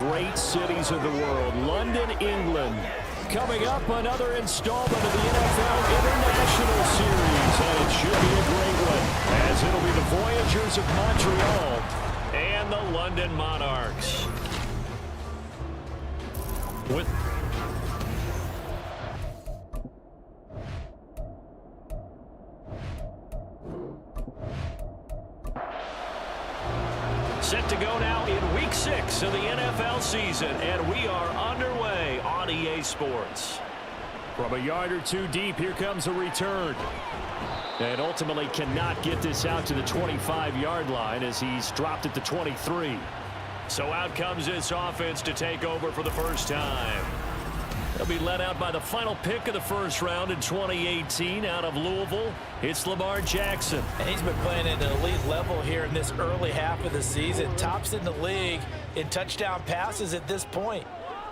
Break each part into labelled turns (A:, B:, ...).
A: great cities of the world. London, England. Coming up, another installment of the NFL International Series, and it should be a great one, as it'll be the Voyagers of Montreal and the London Monarchs. With set to go now in Week 6 of the NFL season, and we are underway on EA Sports. From a yard or two deep, here comes a return. And ultimately cannot get this out to the 25-yard line as he's dropped at the 23. So out comes this offense to take over for the first time. They'll be led out by the final pick of the first round in 2018 out of Louisville. It's Lamar Jackson.
B: And he's been playing at an elite level here in this early half of the season. Tops in the league in touchdown passes at this point.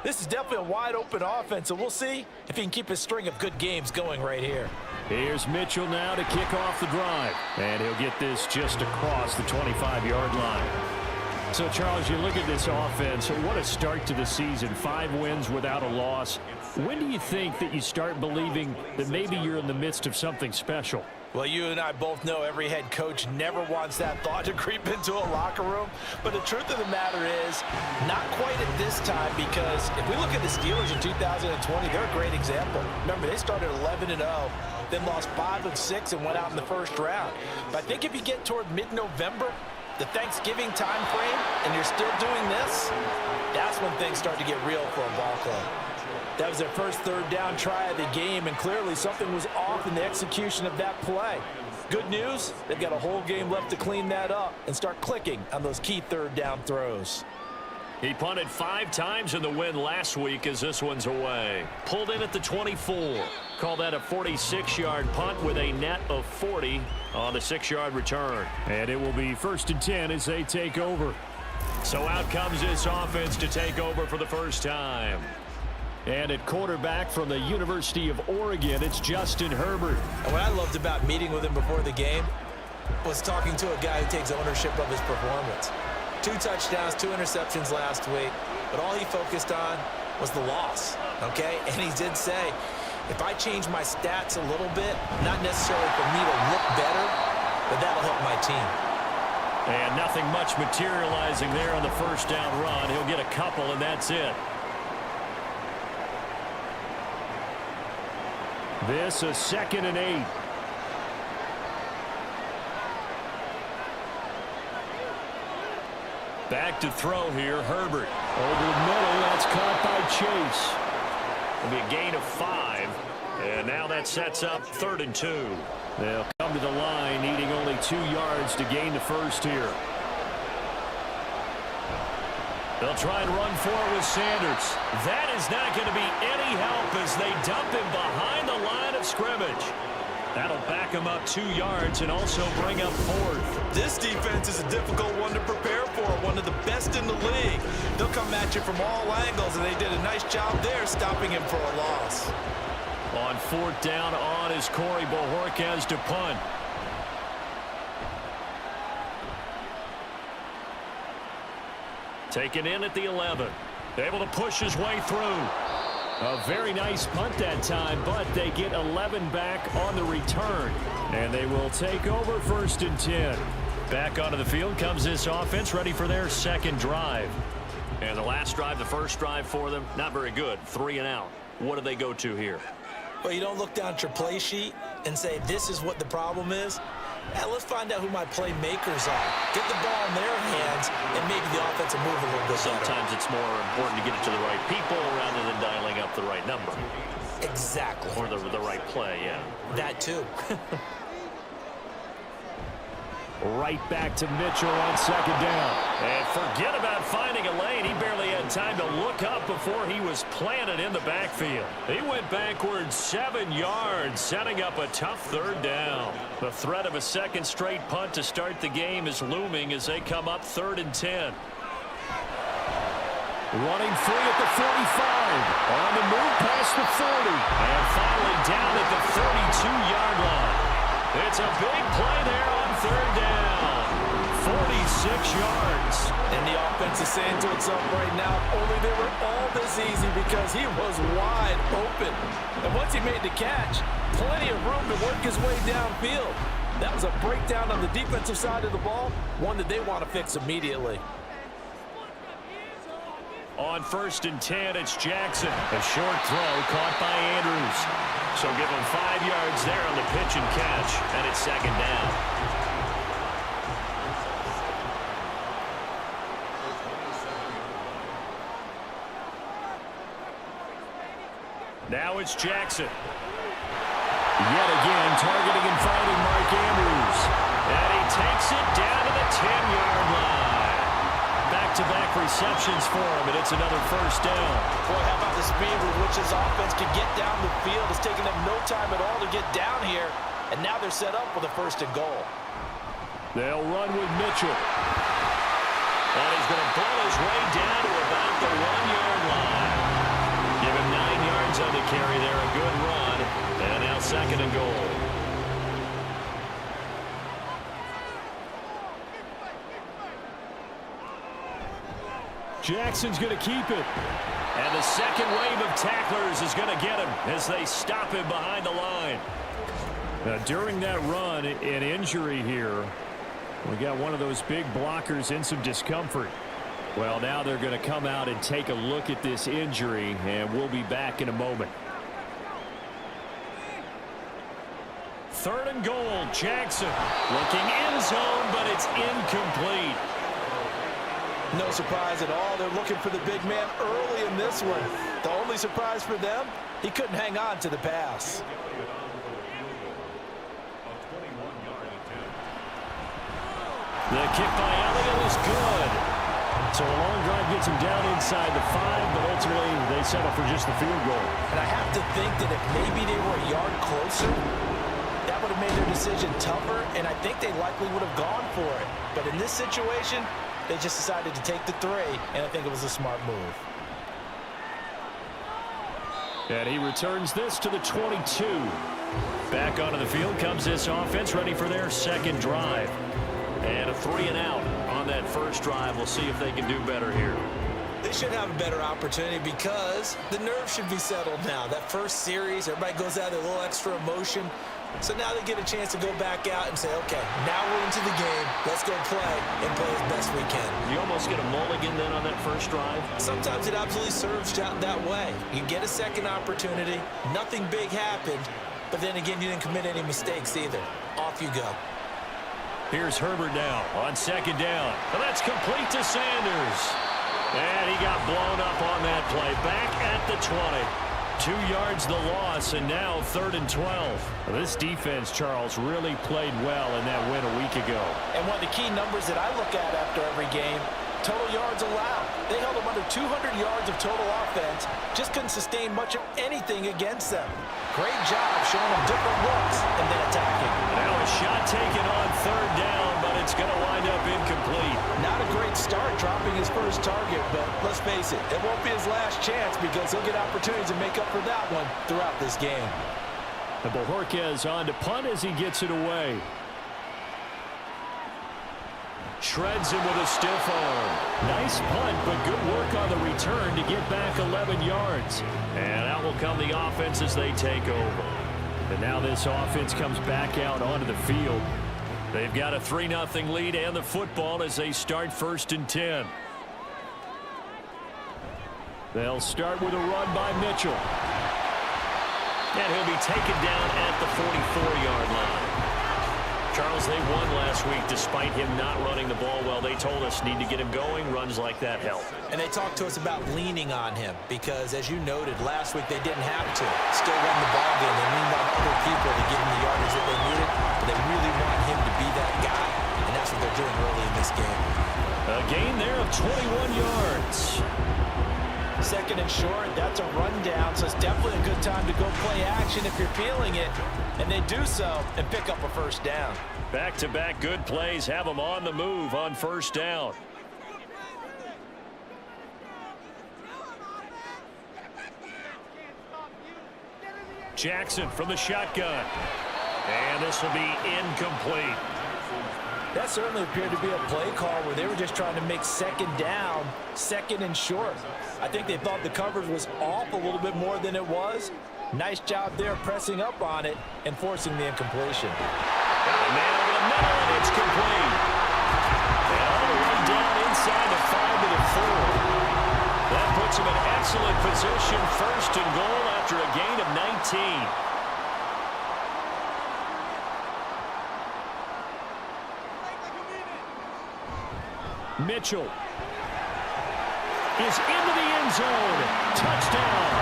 B: This is definitely a wide-open offense, so we'll see if he can keep his string of good games going right here.
A: Here's Mitchell now to kick off the drive. And he'll get this just across the 25-yard line. So, Charles, you look at this offense, what a start to the season. 5 wins without a loss. When do you think that you start believing that maybe you're in the midst of something special?
B: Well, you and I both know every head coach never wants that thought to creep into a locker room. But the truth of the matter is, not quite at this time, because if we look at the Steelers in 2020, they're a great example. Remember, they started 11-0, then lost 5-6 and went out in the first round. But I think if you get toward mid-November, the Thanksgiving time frame, and you're still doing this, that's when things start to get real for a ball club. That was their first third down try of the game, and clearly something was off in the execution of that play. Good news, they've got a whole game left to clean that up and start clicking on those key third down throws.
A: He punted 5 times in the win last week as this one's away. Pulled in at the 24. Call that a 46-yard punt with a net of 40 on the 6-yard return. And it will be 1st and 10 as they take over. So out comes this offense to take over for the first time. And at quarterback from the University of Oregon, it's Justin Herbert.
B: And what I loved about meeting with him before the game was talking to a guy who takes ownership of his performance. 2 touchdowns, 2 interceptions last week, but all he focused on was the loss, okay? And he did say, if I change my stats a little bit, not necessarily for me to look better, but that'll help my team.
A: And nothing much materializing there on the first down run. He'll get a couple, and that's it. This is 2nd and 8. Back to throw here, Herbert. Over the middle, that's caught by Chase. It'll be a gain of 5. And now that sets up 3rd and 2. They'll come to the line, needing only 2 yards to gain the first here. They'll try and run for it with Sanders. That is not going to be any help as they dump him behind the line of scrimmage. That'll back him up 2 yards and also bring up 4th.
B: This defense is a difficult one to prepare for, one of the best in the league. They'll come at you from all angles, and they did a nice job there stopping him for a loss.
A: On 4th down on is Corey Bojorquez to punt. Taken in at the 11. Able to push his way through. A very nice punt that time, but they get 11 back on the return. And they will take over 1st and 10. Back onto the field comes this offense, ready for their 2nd drive. And the last drive, the first drive for them, not very good. 3 and out. What do they go to here?
B: Well, you don't look down at your play sheet and say, this is what the problem is. Yeah, let's find out who my playmakers are. Get the ball in their hands, and maybe the offense will move a little bit better.
A: Sometimes it's more important to get it to the right people rather than dialing up the right number.
B: Exactly.
A: Or the right play, yeah.
B: That too.
A: Right back to Mitchell on 2nd down. And forget about finding a lane. He barely had time to look up before he was planted in the backfield. He went backwards 7 yards, setting up a tough 3rd down. The threat of a 2nd straight punt to start the game is looming as they come up 3rd and 10. Running free at the 45. On the move past the 40. And finally down at the 32-yard line. It's a big play there on 3rd down. 46 yards.
B: And the offense is saying to itself right now, only they were all this easy because he was wide open. And once he made the catch, plenty of room to work his way downfield. That was a breakdown on the defensive side of the ball, one that they want to fix immediately.
A: On 1st and 10, it's Jackson. A short throw caught by Andrews. So give him 5 yards there on the pitch and catch, and it's 2nd down. Now it's Jackson. Yet again, targeting and finding Mark Andrews. And he takes it down to the 10-yard line. Back-to-back receptions for him, and it's another 1st down.
B: Boy, how about the speed with which this offense can get down the field? It's taken them no time at all to get down here, and now they're set up with a 1st and goal.
A: They'll run with Mitchell. And he's going to pull his way down to about the 1-yard line. Give him 9 yards on the carry there, a good run. And now 2nd and goal. Jackson's going to keep it. And the second wave of tacklers is going to get him as they stop him behind the line. Now, during that run, an injury here. We got one of those big blockers in some discomfort. Well, now they're going to come out and take a look at this injury, and we'll be back in a moment. 3rd and goal, Jackson looking end zone, but it's incomplete.
B: No surprise at all. They're looking for the big man early in this one. The only surprise for them, he couldn't hang on to the pass.
A: The kick by Elliott is good. So a long drive gets him down inside the 5, but ultimately they settle for just the field goal.
B: And I have to think that if maybe they were a yard closer, that would have made their decision tougher, and I think they likely would have gone for it. But in this situation, they just decided to take the 3, and I think it was a smart move.
A: And he returns this to the 22. Back onto the field comes this offense, ready for their 2nd drive. And a 3 and out on that 1st drive. We'll see if they can do better here.
B: They should have a better opportunity because the nerves should be settled now. That first series, everybody goes out with a little extra emotion. So now they get a chance to go back out and say, okay, now we're into the game. Let's go play and play as best we can.
A: You almost get a mulligan then on that 1st drive?
B: Sometimes it absolutely serves out that way. You get a 2nd opportunity. Nothing big happened. But then again, you didn't commit any mistakes either. Off you go.
A: Here's Herbert now on 2nd down. And that's complete to Sanders. And he got blown up on that play. Back at the 20. 2 yards the loss, and now 3rd and 12. This defense, Charles, really played well in that win a week ago.
B: And one of the key numbers that I look at after every game, total yards allowed. They held them under 200 yards of total offense. Just couldn't sustain much of anything against them. Great job showing them different looks and then attacking.
A: Now a shot taken on 3rd down, but it's going to wind up incomplete.
B: Not a great start dropping his first target, but let's face it, it won't be his last chance because he'll get opportunities to make up for that one throughout this game.
A: And Bojorquez on to punt as he gets it away. Shreds him with a stiff arm. Nice punt, but good work on the return to get back 11 yards. And out will come the offense as they take over. And now this offense comes back out onto the field. They've got a 3-0 lead and the football as they start 1st and 10. They'll start with a run by Mitchell. And he'll be taken down at the 44-yard line. Charles, they won last week despite him not running the ball well. They told us need to get him going. Runs like that help.
B: And they talked to us about leaning on him because, as you noted, last week they didn't have to. Still won the ball game. They leaned on other people to give him the yardage that they needed. But they really want him to be that guy, and that's what they're doing early in this game.
A: A gain there of 21 yards.
B: 2nd and short, that's a rundown, so it's definitely a good time to go play action if you're feeling it. And they do so and pick up a 1st down.
A: Back-to-back good plays have them on the move on 1st down. Jackson from the shotgun. And this will be incomplete.
B: That certainly appeared to be a play call where they were just trying to make second down, second and short. I think they thought the coverage was off a little bit more than it was. Nice job there pressing up on it and forcing the incompletion.
A: Got a man over the middle, and it's complete. And all the way down inside the 5 to the 4. That puts him in excellent position, first and goal after a gain of 19. Mitchell is into the end zone. Touchdown.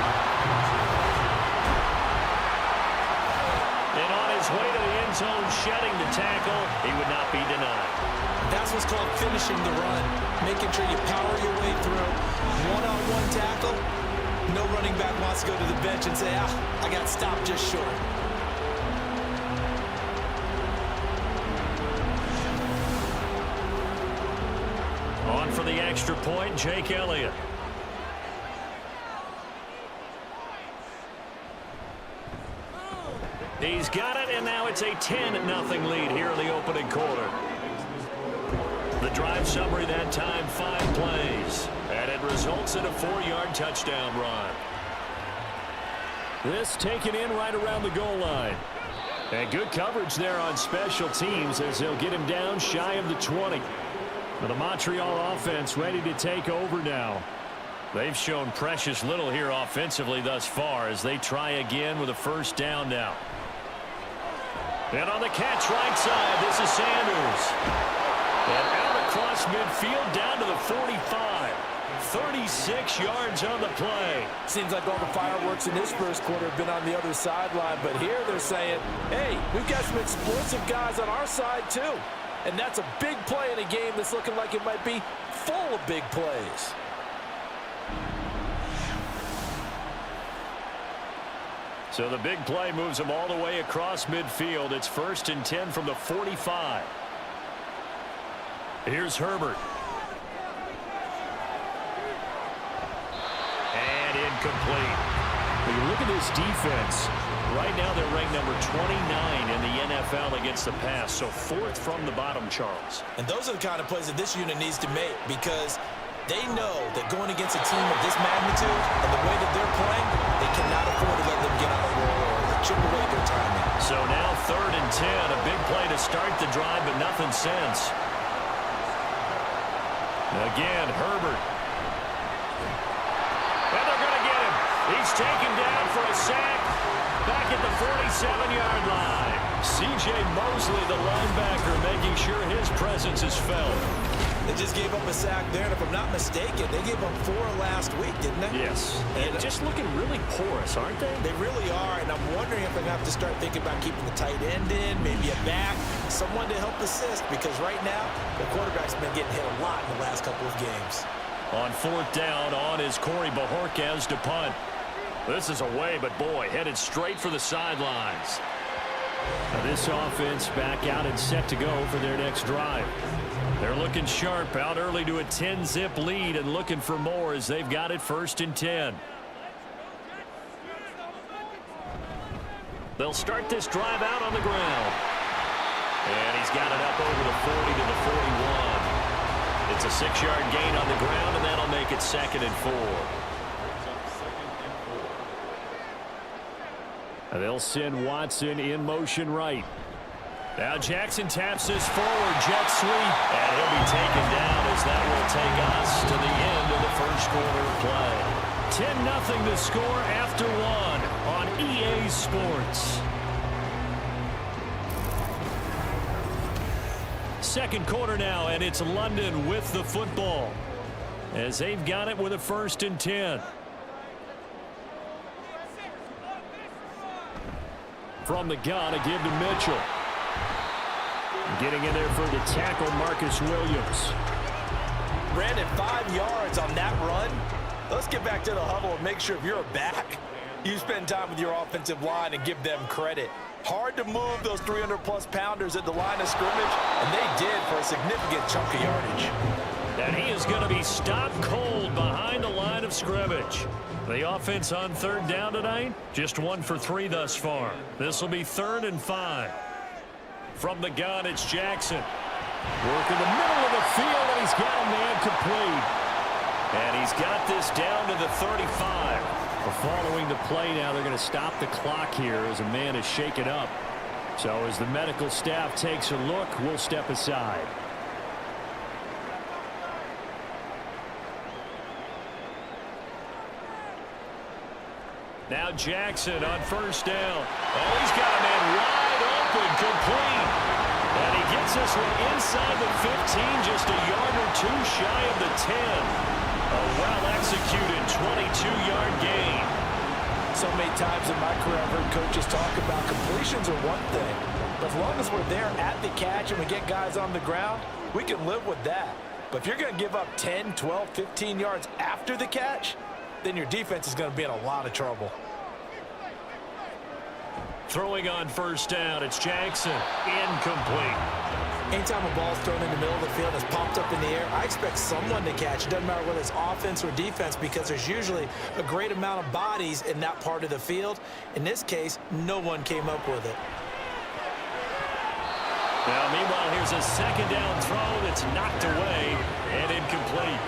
A: And on his way to the end zone, shedding the tackle, he would not be denied.
B: That's what's called finishing the run, making sure you power your way through. One-on-one tackle, no running back wants to go to the bench and say, I got stopped just short.
A: On for the extra point, Jake Elliott. He's got it, and now it's a 10-0 lead here in the opening quarter. The drive summary that time, 5 plays. And it results in a 4-yard touchdown run. This taken in right around the goal line. And good coverage there on special teams as they'll get him down shy of the 20. Now the Montreal offense ready to take over now. They've shown precious little here offensively thus far as they try again with a first down now. And on the catch right side, this is Sanders. And out across midfield down to the 45. 36 yards on the play.
B: Seems like all the fireworks in this first quarter have been on the other sideline, but here they're saying, hey, we've got some explosive guys on our side too. And that's a big play in a game that's looking like it might be full of big plays.
A: So the big play moves them all the way across midfield. It's 1st and 10 from the 45. Here's Herbert. And incomplete. When you look at this defense, right now they're ranked number 29 in the NFL against the pass. So 4th from the bottom, Charles.
B: And those are the kind of plays that this unit needs to make because they know that going against a team of this magnitude and the way that they're playing, they cannot afford to let them get on a roll or chip away their timing.
A: So now 3rd and 10, a big play to start the drive, but nothing since. Again, Herbert. And they're going to get him. He's taken down for a sack back at the 47-yard line. C.J. Mosley, the linebacker, making sure his presence is felt.
B: They just gave up a sack there, and if I'm not mistaken, they gave up 4 last week, didn't they?
A: Yes. And just looking really porous, aren't they?
B: They really are, and I'm wondering if they're going to have to start thinking about keeping the tight end in, maybe a back, someone to help assist, because right now, the quarterback's been getting hit a lot in the last couple of games.
A: On 4th down, on is Corey Bojorquez to punt. This is away, but boy, headed straight for the sidelines. Now this offense back out and set to go for their next drive. They're looking sharp, out early to a 10-zip lead and looking for more as they've got it 1st and 10. They'll start this drive out on the ground. And he's got it up over the 40 to the 41. It's a 6-yard gain on the ground, and that'll make it 2nd and 4. And they'll send Watson in motion right. Now Jackson taps this forward, jet sweep, and he'll be taken down as that will take us to the end of the first quarter of play. 10-0 the score after 1 on EA Sports. Second quarter now, and it's London with the football as they've got it with a 1st and 10. From the gun, a give to Mitchell. Getting in there for the tackle, Marcus Williams.
B: Brandon, 5 yards on that run. Let's get back to the huddle and make sure if you're a back, you spend time with your offensive line and give them credit. Hard to move those 300-plus pounders at the line of scrimmage, and they did for a significant chunk of yardage.
A: And he is going to be stopped cold behind the line of scrimmage. The offense on 3rd down tonight, just 1 for 3 thus far. This will be 3rd and 5. From the gun, it's Jackson. Work in the middle of the field, and he's got a man complete. And he's got this down to the 35. Well, following the play now, they're going to stop the clock here as a man is shaken up. So as the medical staff takes a look, we'll step aside. Now Jackson on first down. Oh, he's got a man wide open, complete. And he gets this one inside the 15, just a yard or two shy of the 10. A well-executed 22-yard gain.
B: So many times in my career, I've heard coaches talk about completions are one thing. But as long as we're there at the catch and we get guys on the ground, we can live with that. But if you're going to give up 10, 12, 15 yards after the catch, then your defense is going to be in a lot of trouble.
A: Throwing on first down, it's Jackson. Incomplete.
B: Anytime a ball's thrown in the middle of the field that's popped up in the air, I expect someone to catch. It doesn't matter whether it's offense or defense, because there's usually a great amount of bodies in that part of the field. In this case, no one came up with it.
A: Now, meanwhile, here's a second down throw that's knocked away and incomplete.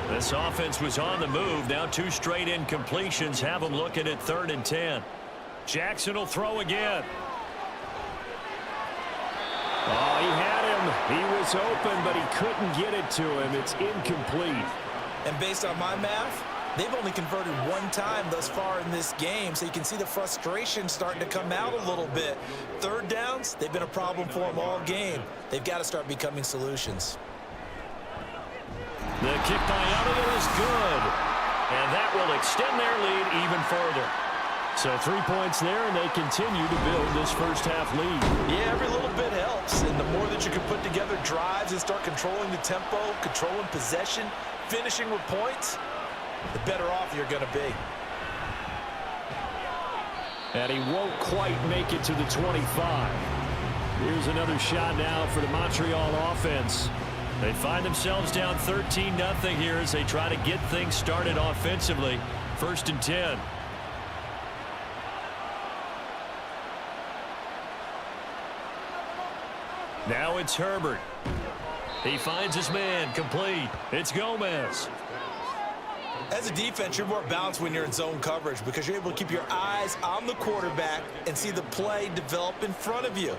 A: This offense was on the move. Now 2 straight incompletions have them looking at 3rd and 10. Jackson will throw again. Oh, he had him. He was open, but he couldn't get it to him. It's incomplete.
B: And based on my math, they've only converted 1 time thus far in this game, so you can see the frustration starting to come out a little bit. 3rd downs, they've been a problem for them all game. They've got to start becoming solutions.
A: The kick by Elliott is good, and that will extend their lead even further. So 3 points there, and they continue to build this first half lead.
B: Yeah, every little bit helps, and the more that you can put together drives and start controlling the tempo, controlling possession, finishing with points, the better off you're going to be.
A: And he won't quite make it to the 25. Here's another shot now for the Montreal offense. They find themselves down 13-0 here as they try to get things started offensively. 1st and 10. Now it's Herbert. He finds his man, complete. It's Gomez.
B: As a defense, you're more balanced when you're in zone coverage because you're able to keep your eyes on the quarterback and see the play develop in front of you.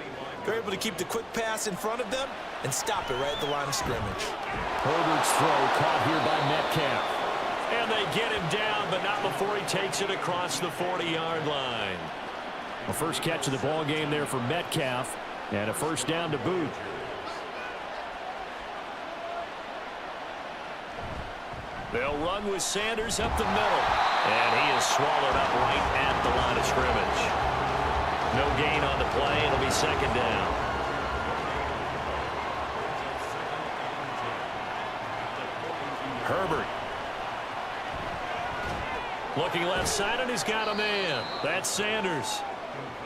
B: You're able to keep the quick pass in front of them and stop it right at the line of scrimmage.
A: Herbert's throw caught here by Metcalf. And they get him down, but not before he takes it across the 40-yard line. A first catch of the ball game there for Metcalf, and a first down to boot. They'll run with Sanders up the middle. And he is swallowed up right at the line of scrimmage. No gain on the play. It'll be 2nd down. Herbert. Looking left side, and he's got a man. That's Sanders.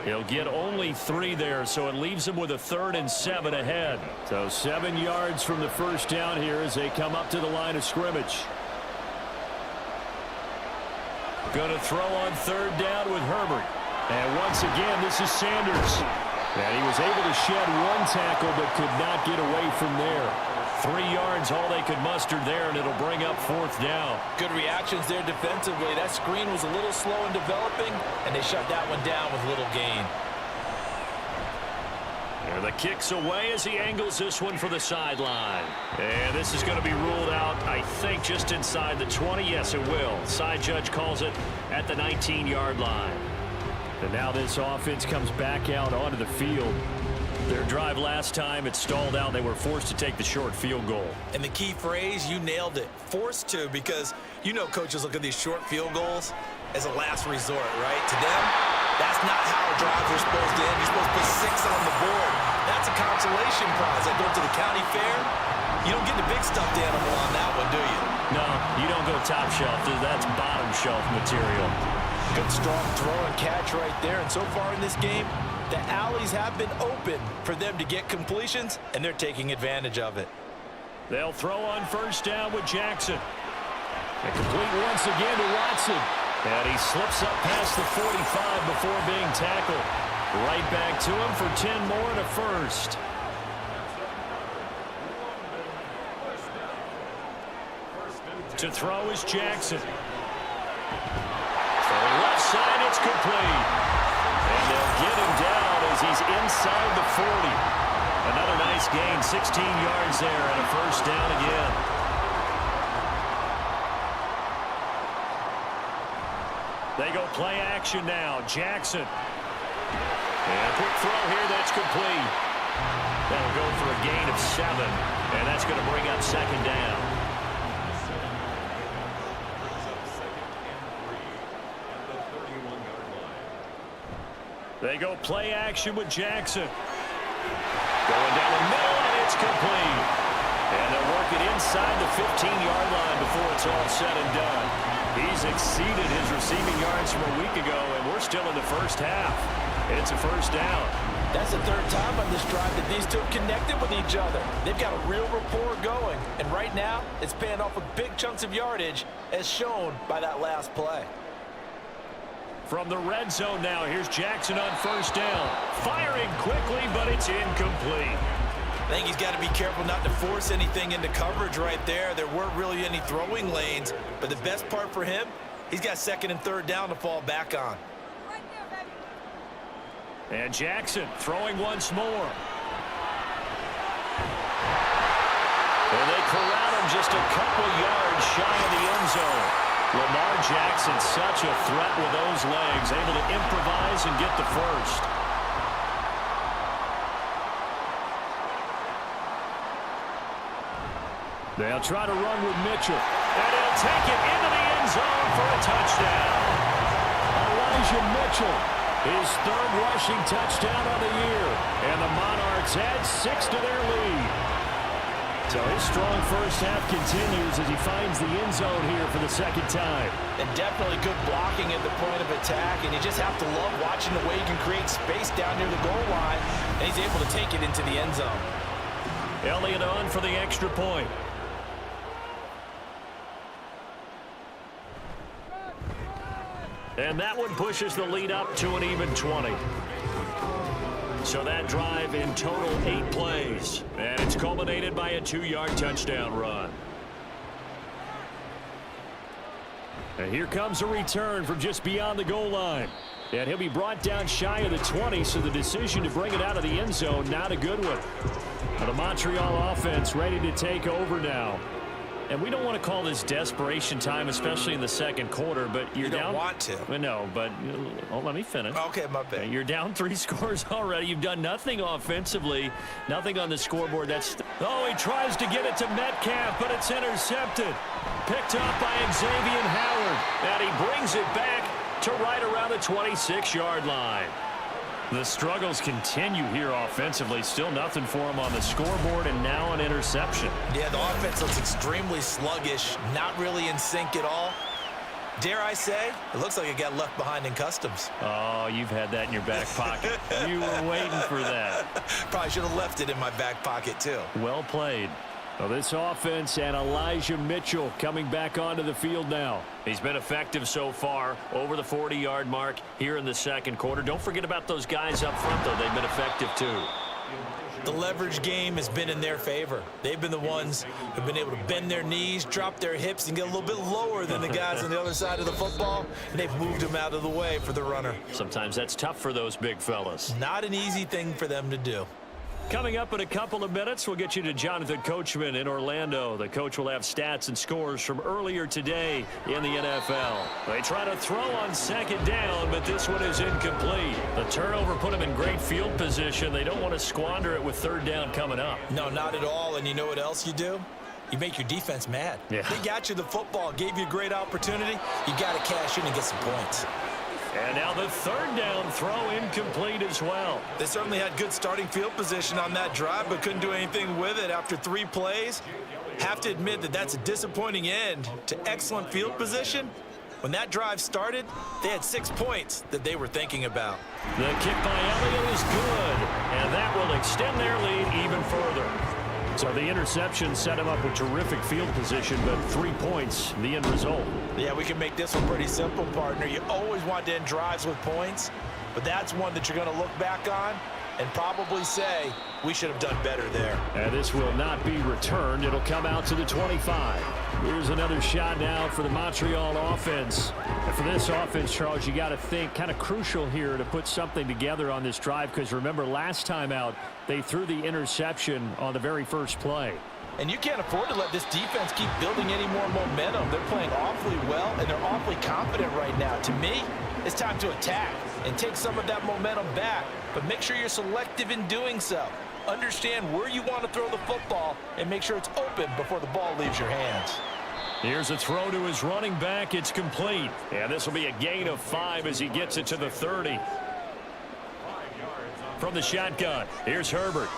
A: He'll get only 3 there, so it leaves him with a 3rd and 7 ahead. So 7 yards from the first down here as they come up to the line of scrimmage. Going to throw on 3rd down with Herbert. And once again, this is Sanders. And he was able to shed 1 tackle but could not get away from there. 3 yards, all they could muster there, and it'll bring up 4th down.
B: Good reactions there defensively. That screen was a little slow in developing, and they shut that one down with little gain.
A: And the kick's away as he angles this one for the sideline. And this is going to be ruled out, I think, just inside the 20. Yes, it will. Side judge calls it at the 19-yard line. And now this offense comes back out onto the field. Their drive last time, it stalled out. They were forced to take the short field goal.
B: And the key phrase, you nailed it. Forced to, because you know coaches look at these short field goals as a last resort, right? To them, that's not how drives are supposed to end. You're supposed to put 6 on the board. That's a consolation prize. That goes to the county fair. You don't get the big stuffed animal on that one, do you?
A: No, you don't go top shelf. That's bottom shelf material.
B: Good strong throw and catch right there. And so far in this game, the alleys have been open for them to get completions, and they're taking advantage of it.
A: They'll throw on first down with Jackson. And complete once again to Watson. And he slips up past the 45 before being tackled. Right back to him for 10 more and a first. To throw is Jackson. For the left side, it's complete. And they'll get him down as he's inside the 40. Another nice gain, 16 yards there, and a first down again. They go play action now. Jackson. And quick throw here, that's complete. That'll go for a gain of 7, and that's going to bring up second down. They go play action with Jackson. Going down the middle, and it's complete. And they'll work it inside the 15-yard line before it's all said and done. He's exceeded his receiving yards from a week ago, and we're still in the first half. It's a first down.
B: That's the third time on this drive that these two have connected with each other. They've got a real rapport going, and right now it's paying off with big chunks of yardage as shown by that last play.
A: From the red zone now, here's Jackson on first down. Firing quickly, but it's incomplete.
B: I think he's got to be careful not to force anything into coverage right there. There weren't really any throwing lanes, but the best part for him, he's got second and third down to fall back on.
A: And Jackson throwing once more. And they corral him just a couple yards shy of the end zone. Lamar Jackson, such a threat with those legs, able to improvise and get the first. They'll try to run with Mitchell. And he'll take it into the end zone for a touchdown. Elijah Mitchell, his third rushing touchdown of the year. And the Monarchs add 6 to their lead. So his strong first half continues as he finds the end zone here for the second time.
B: And definitely good blocking at the point of attack, and you just have to love watching the way he can create space down near the goal line, and he's able to take it into the end zone.
A: Elliott on for the extra point. And that one pushes the lead up to an even 20. So that drive in total 8 plays. And it's culminated by a 2-yard touchdown run. And here comes a return from just beyond the goal line. And he'll be brought down shy of the 20, so the decision to bring it out of the end zone, not a good one. But the Montreal offense ready to take over now. And we don't want to call this desperation time, especially in the second quarter, but you're down.
B: You don't want to.
A: No, but let me finish.
B: Okay, my bad.
A: You're down 3 scores already. You've done nothing offensively, nothing on the scoreboard. Oh, he tries to get it to Metcalf, but it's intercepted. Picked up by Xavier Howard, and he brings it back to right around the 26-yard line. The struggles continue here offensively. Still nothing for him on the scoreboard, and now an interception.
B: Yeah, the offense looks extremely sluggish, not really in sync at all. Dare I say, it looks like it got left behind in customs.
A: Oh, you've had that in your back pocket. You were waiting for that.
B: Probably should have left it in my back pocket, too.
A: Well played. Well, this offense and Elijah Mitchell coming back onto the field now. He's been effective so far, over the 40-yard mark here in the second quarter. Don't forget about those guys up front, though. They've been effective, too.
B: The leverage game has been in their favor. They've been the ones who've been able to bend their knees, drop their hips, and get a little bit lower than the guys on the other side of the football, and they've moved them out of the way for the runner.
A: Sometimes that's tough for those big fellas.
B: Not an easy thing for them to do.
A: Coming up in a couple of minutes, we'll get you to Jonathan Coachman in Orlando. The coach will have stats and scores from earlier today in the NFL. They try to throw on second down, but this one is incomplete. The turnover put them in great field position. They don't want to squander it with third down coming up.
B: No, not at all. And you know what else you do? You make your defense mad.
A: Yeah.
B: They got you the football, gave you a great opportunity. You got to cash in and get some points.
A: And now the third down throw incomplete as well.
B: They certainly had good starting field position on that drive, but couldn't do anything with it after 3 plays. Have to admit that that's a disappointing end to excellent field position. When that drive started, they had 6 points that they were thinking about.
A: The kick by Elliott is good, and that will extend their lead even further. So the interception set him up with terrific field position, but 3 points, the end result.
B: Yeah, we can make this one pretty simple, partner. You always want to end drives with points, but that's one that you're going to look back on and probably say we should have done better there.
A: And this will not be returned. It'll come out to the 25. Here's another shot now for the Montreal offense. And for this offense, Charles, you got to think kind of crucial here to put something together on this drive, because remember last time out they threw the interception on the very first play.
B: And you can't afford to let this defense keep building any more momentum. They're playing awfully well, and they're awfully confident right now. To me, it's time to attack and take some of that momentum back, but make sure you're selective in doing so. Understand where you want to throw the football and make sure it's open before the ball leaves your hands.
A: Here's a throw to his running back. It's complete. And this will be a gain of 5 as he gets it to the 30. From the shotgun, here's Herbert.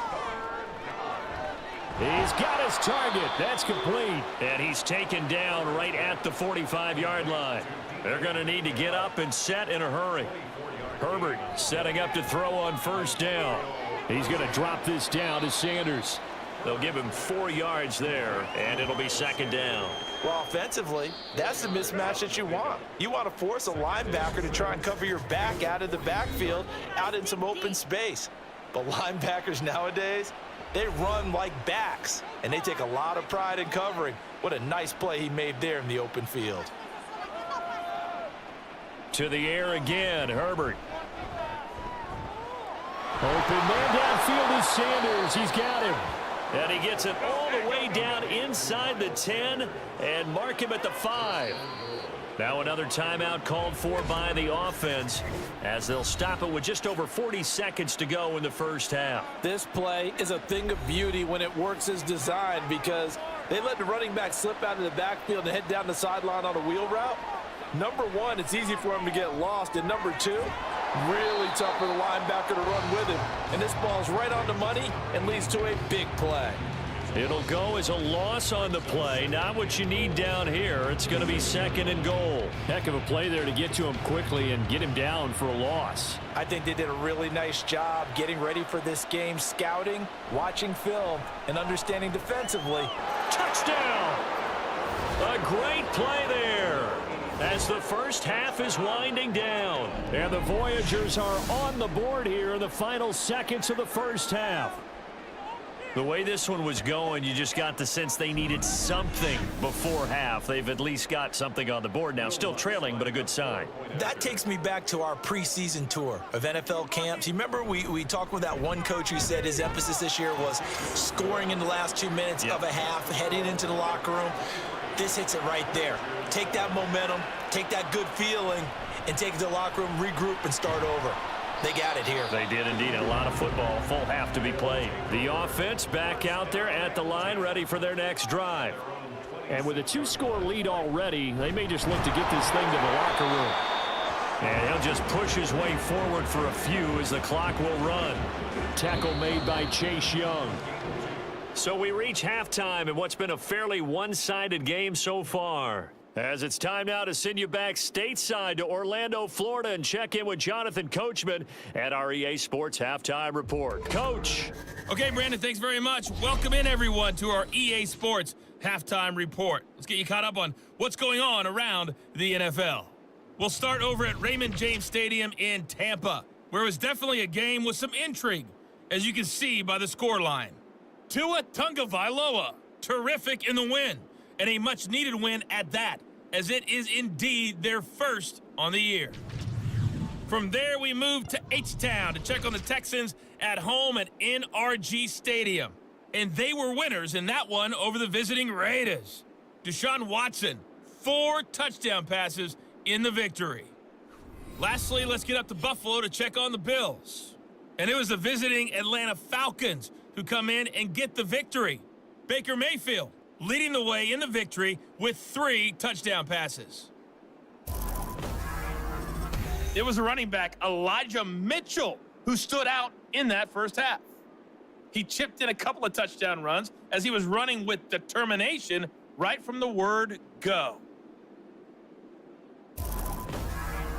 A: He's got his target. That's complete. And he's taken down right at the 45-yard line. They're going to need to get up and set in a hurry. Herbert setting up to throw on first down. He's going to drop this down to Sanders. They'll give him 4 yards there, and it'll be second down.
B: Well, offensively, that's the mismatch that you want. You want to force a linebacker to try and cover your back out of the backfield, out in some open space. But linebackers nowadays, they run like backs, and they take a lot of pride in covering. What a nice play he made there in the open field.
A: To the air again, Herbert. Open man downfield is Sanders. He's got him. And he gets it all the way down inside the 10 and mark him at the 5. Now another timeout called for by the offense as they'll stop it with just over 40 seconds to go in the first half.
B: This play is a thing of beauty when it works as designed, because they let the running back slip out of the backfield and head down the sideline on a wheel route. Number one, it's easy for him to get lost. And number two, really tough for the linebacker to run with him. And this ball's right on the money and leads to a big play.
A: It'll go as a loss on the play. Not what you need down here. It's going to be second and goal. Heck of a play there to get to him quickly and get him down for a loss.
B: I think they did a really nice job getting ready for this game, scouting, watching film, and understanding defensively.
A: Touchdown! A great play there as the first half is winding down. And the Voyagers are on the board here in the final seconds of the first half. The way this one was going, you just got the sense they needed something before half. They've at least got something on the board now. Still trailing, but a good sign.
B: That takes me back to our preseason tour of NFL camps. You remember we talked with that one coach who said his emphasis this year was scoring in the last 2 minutes of a half, heading into the locker room. This hits it right there. Take that momentum, take that good feeling, and take it to the locker room, regroup, and start over. They got it here.
A: They did indeed. A lot of football, full half to be played. The offense back out there at the line, ready for their next drive. And with a 2-score lead already, they may just look to get this thing to the locker room. And he'll just push his way forward for a few as the clock will run. Tackle made by Chase Young. So we reach halftime in what's been a fairly one-sided game so far. As it's time now to send you back stateside to Orlando, Florida, and check in with Jonathan Coachman at our EA Sports Halftime Report. Coach.
C: Okay, Brandon, thanks very much. Welcome in, everyone, to our EA Sports Halftime Report. Let's get you caught up on what's going on around the NFL. We'll start over at Raymond James Stadium in Tampa, where it was definitely a game with some intrigue, as you can see by the scoreline. Tua Tagovailoa, terrific in the win, and a much-needed win at that, as it is indeed their first on the year. From there, we move to H-Town to check on the Texans at home at NRG Stadium. And they were winners in that one over the visiting Raiders. Deshaun Watson, 4 touchdown passes in the victory. Lastly, let's get up to Buffalo to check on the Bills. And it was the visiting Atlanta Falcons who come in and get the victory. Baker Mayfield leading the way in the victory with 3 touchdown passes. It was a running back, Elijah Mitchell, who stood out in that first half. He chipped in a couple of touchdown runs as he was running with determination right from the word go.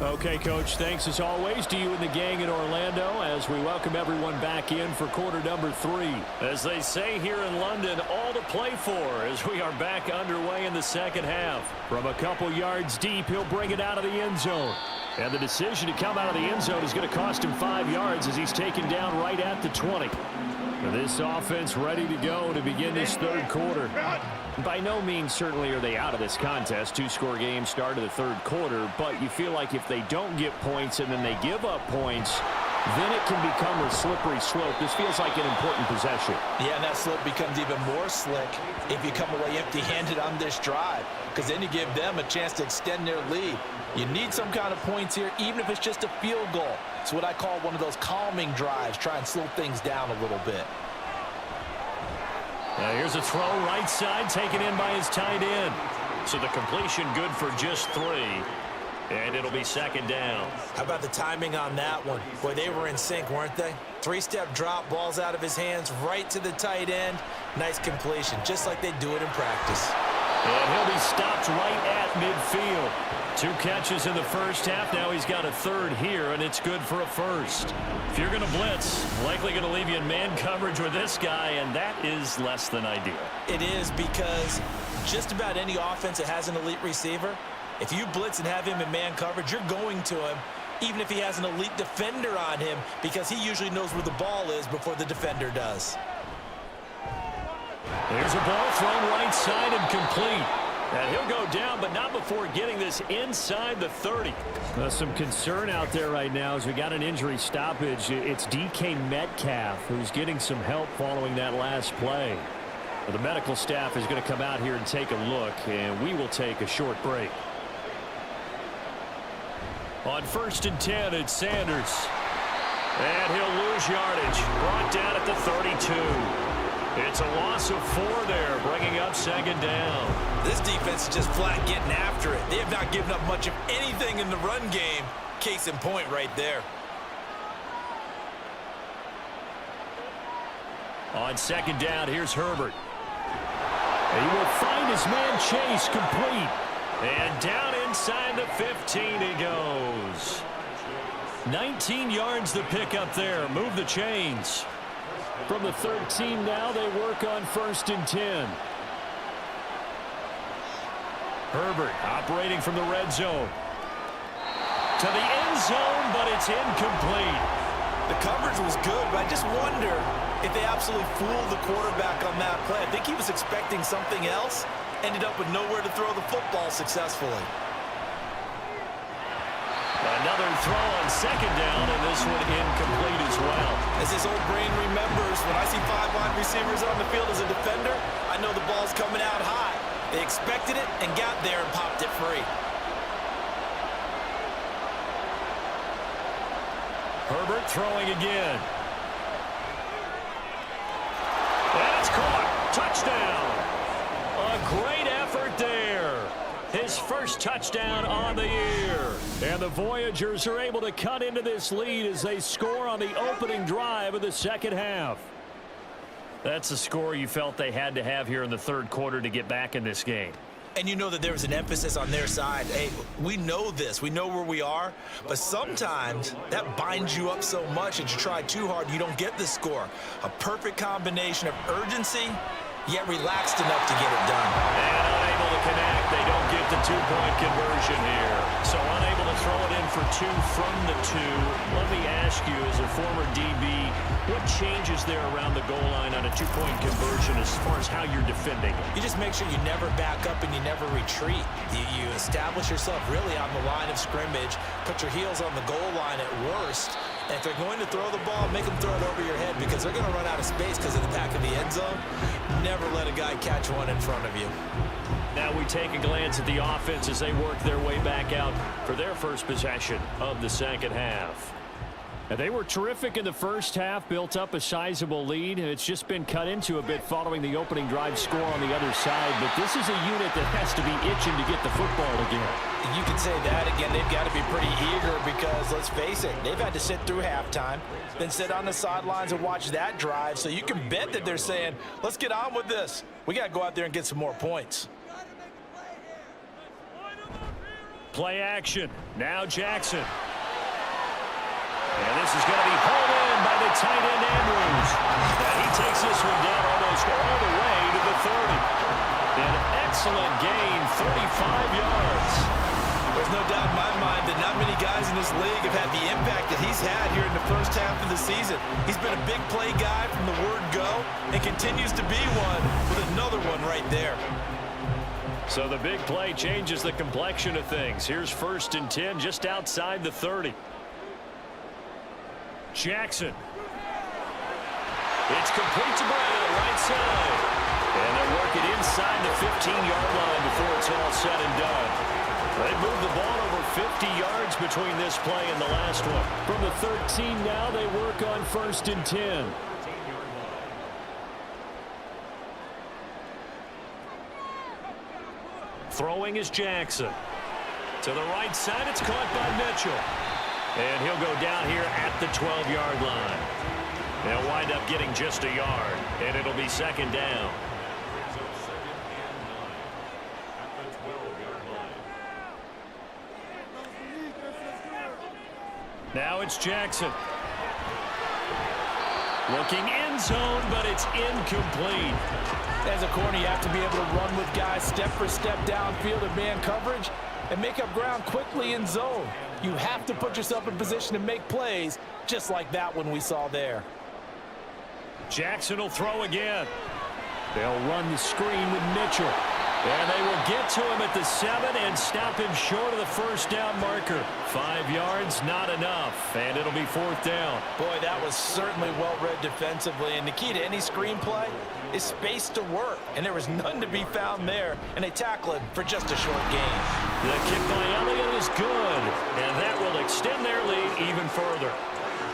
A: Okay, Coach, thanks as always to you and the gang in Orlando as we welcome everyone back in for quarter number 3. As they say here in London, all to play for as we are back underway in the second half. From a couple yards deep, he'll bring it out of the end zone. And the decision to come out of the end zone is going to cost him 5 yards as he's taken down right at the 20. This offense ready to go to begin this third quarter. By no means certainly are they out of this contest. Two-score game start of the third quarter, but you feel like if they don't get points and then they give up points, then it can become a slippery slope. This feels like an important possession.
B: Yeah, and that slope becomes even more slick if you come away empty-handed on this drive, because then you give them a chance to extend their lead. You need some kind of points here, even if it's just a field goal. It's what I call one of those calming drives. Try and slow things down a little bit.
A: Now here's a throw right side taken in by his tight end. So the completion good for just 3. And it'll be second down.
B: How about the timing on that one? Boy, they were in sync, weren't they? 3-step drop, balls out of his hands, right to the tight end. Nice completion, just like they do it in practice.
A: And he'll be stopped right at midfield. 2 catches in the first half. Now he's got a third here, and it's good for a first. If you're going to blitz, likely going to leave you in man coverage with this guy, and that is less than ideal.
B: It is, because just about any offense that has an elite receiver, if you blitz and have him in man coverage, you're going to him, even if he has an elite defender on him, because he usually knows where the ball is before the defender does.
A: There's a ball thrown right side and complete. And he'll go down, but not before getting this inside the 30. Some concern out there right now as we got an injury stoppage. It's DK Metcalf who's getting some help following that last play. The medical staff is going to come out here and take a look, and we will take a short break. On 1st and 10, it's Sanders. And he'll lose yardage. Brought down at the 32. It's a loss of 4 there, bringing up second down.
B: This defense is just flat getting after it. They have not given up much of anything in the run game. Case in point right there.
A: On second down, here's Herbert. He will find his man Chase complete. And down inside the 15 he goes. 19 yards the pick up there. Move the chains. From the 13 now, they work on 1st and 10. Herbert operating from the red zone. To the end zone, but it's incomplete.
B: The coverage was good, but I just wonder if they absolutely fooled the quarterback on that play. I think he was expecting something else. Ended up with nowhere to throw the football successfully.
A: Another throw on second down, and this one incomplete as well.
B: As his old brain remembers, when I see 5 wide receivers on the field as a defender, I know the ball's coming out high. They expected it and got there and popped it free.
A: Herbert throwing again. And it's caught. Touchdown. A great effort there. His first touchdown on the year. And the Voyagers are able to cut into this lead as they score on the opening drive of the second half. That's the score you felt they had to have here in the third quarter to get back in this game.
B: And you know that there was an emphasis on their side. Hey, we know this. We know where we are. But sometimes that binds you up so much that you try too hard, you don't get the score. A perfect combination of urgency, yet relaxed enough to get it done.
A: And unable to connect. They don't get the 2-point conversion here. So unable to throw it in for 2 from the 2. Let me ask you, as a former DB, what changes there around the goal line on a 2-point conversion as far as how you're defending?
B: You just make sure you never back up and you never retreat. You establish yourself really on the line of scrimmage, put your heels on the goal line at worst, and if they're going to throw the ball, make them throw it over your head because they're going to run out of space because of the back of the end zone. Never let a guy catch one in front of you.
A: Now we take a glance at the offense as they work their way back out for their first possession of the second half. And they were terrific in the first half, built up a sizable lead, and it's just been cut into a bit following the opening drive score on the other side. But this is a unit that has to be itching to get the football again.
B: You can say that again. They've got to be pretty eager because, let's face it, they've had to sit through halftime, then sit on the sidelines and watch that drive. So you can bet that they're saying, let's get on with this. We got to go out there and get some more points.
A: Play action. Now Jackson. And this is going to be hauled in by the tight end Andrews. And he takes this one down almost all the way to the 30. An excellent gain, 35 yards.
B: Well, There's no doubt in my mind that not many guys in this league have had the impact that he's had here in the first half of the season. He's been a big play guy from the word go and continues to be one with another one right there.
A: So the big play changes the complexion of things. Here's 1st and 10 just outside the 30. Jackson. It's complete to Brown, right side. And they're working inside the 15-yard line before it's all said and done. They moved the ball over 50 yards between this play and the last one. From the 13 now, they work on 1st and 10. Throwing is Jackson. To the right side, it's caught by Mitchell. And he'll go down here at the 12-yard line. They'll wind up getting just a yard, and it'll be 2nd down. Now it's Jackson. Looking end zone, but it's incomplete.
B: As a corner, you have to be able to run with guys step for step downfield in man coverage and make up ground quickly in zone. You have to put yourself in position to make plays, just like that one we saw there.
A: Jackson will throw again. They'll run the screen with Mitchell. And they will get to him at the 7 and stop him short of the 1st down marker. 5 yards, not enough, and it'll be 4th down.
B: Boy, that was certainly well-read defensively, and the key to any screenplay is space to work, and there was none to be found there, and they tackle him for just a short gain.
A: The kick by Elliott is good, and that will extend their lead even further.